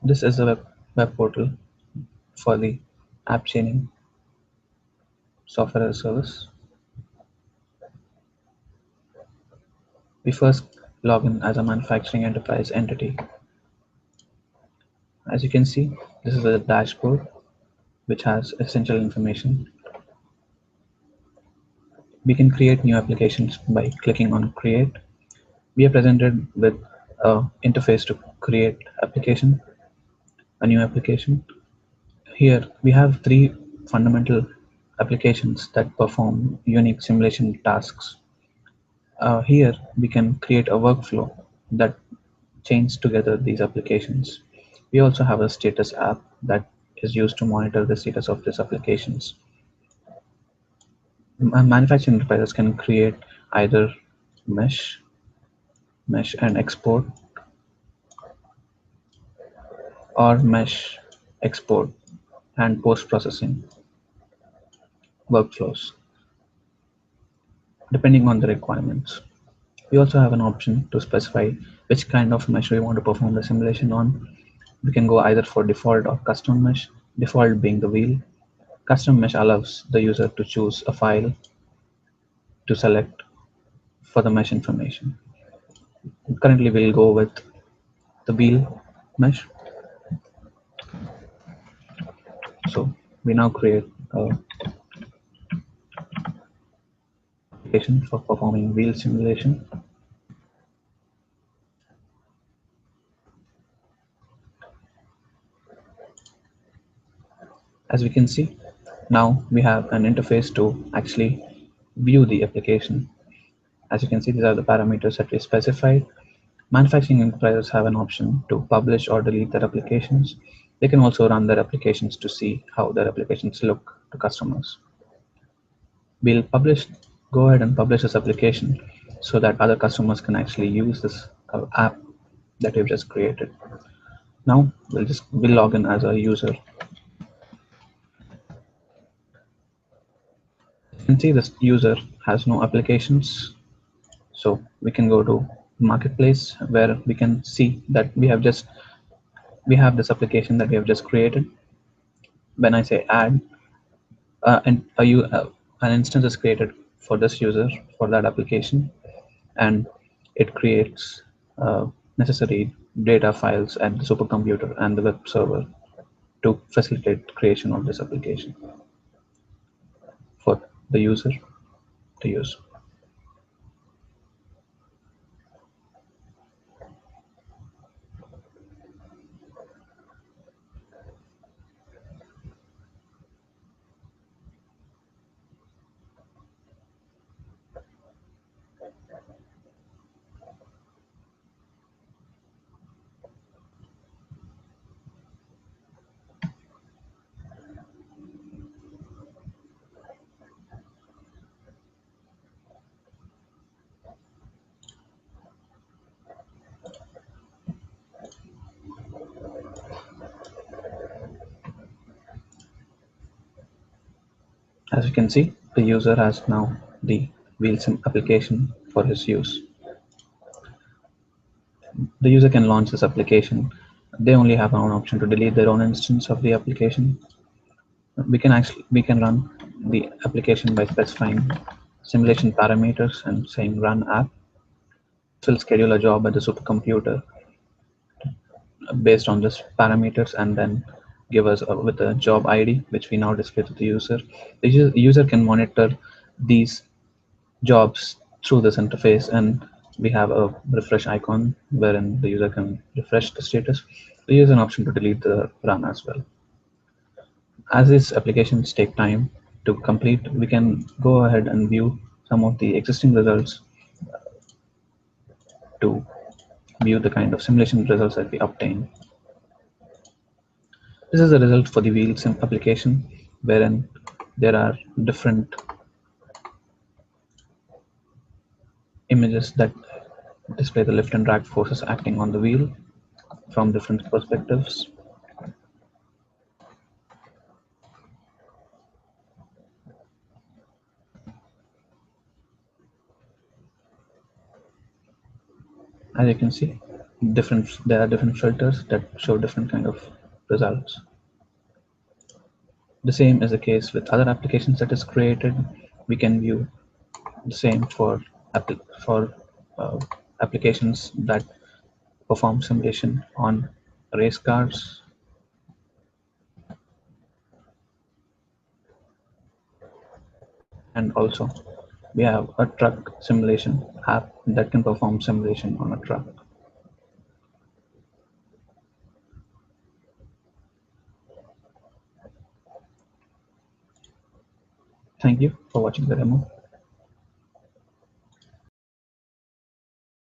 This is the web portal for the app chaining software as a service. We first log in as a manufacturing enterprise entity. As you can see, this is a dashboard which has essential information. We can create new applications by clicking on create. We are presented with an interface to create a new application. Here we have three fundamental applications that perform unique simulation tasks. Here we can create a workflow that chains together these applications. We also have a status app that is used to monitor the status of these applications. Manufacturing enterprises can create either mesh, mesh and export, or mesh, export and post-processing workflows, depending on the requirements. We also have an option to specify which kind of mesh we want to perform the simulation on. We can go either for default or custom mesh, default being the wheel. Custom mesh allows the user to choose a file to select for the mesh information. Currently, we'll go with the wheel mesh. So we now create a application for performing wheel simulation. As we can see, now we have an interface to actually view the application. As you can see, these are the parameters that we specified. Manufacturing enterprises have an option to publish or delete their applications. They can also run their applications to see how their applications look to customers. We'll go ahead and publish this application so that other customers can actually use this app that we've just created. Now we'll log in as a user. You can see this user has no applications, so we can go to marketplace where we can see that we have this application that we have just created. When I say add, and an instance is created for this user for that application, and it creates necessary data files at the supercomputer and the web server to facilitate creation of this application for the user to use. As you can see, the user has now the wheelsim application for his use. The user can launch this application. They only have an option to delete their own instance of the application. We can run the application by specifying simulation parameters and saying run app. This will schedule a job at the supercomputer based on this parameters and then give us with a job ID, which we now display to the user. The user can monitor these jobs through this interface, and we have a refresh icon wherein the user can refresh the status. There is an option to delete the run as well. As these applications take time to complete, we can go ahead and view some of the existing results to view the kind of simulation results that we obtain. This is the result for the wheel sim application, wherein there are different images that display the lift and drag forces acting on the wheel from different perspectives. As you can see, there are different filters that show different kind of results. The same is the case with other applications that is created. We can view the same for uh, applications that perform simulation on race cars. And also we have a truck simulation app that can perform simulation on a truck. Thank you for watching the demo.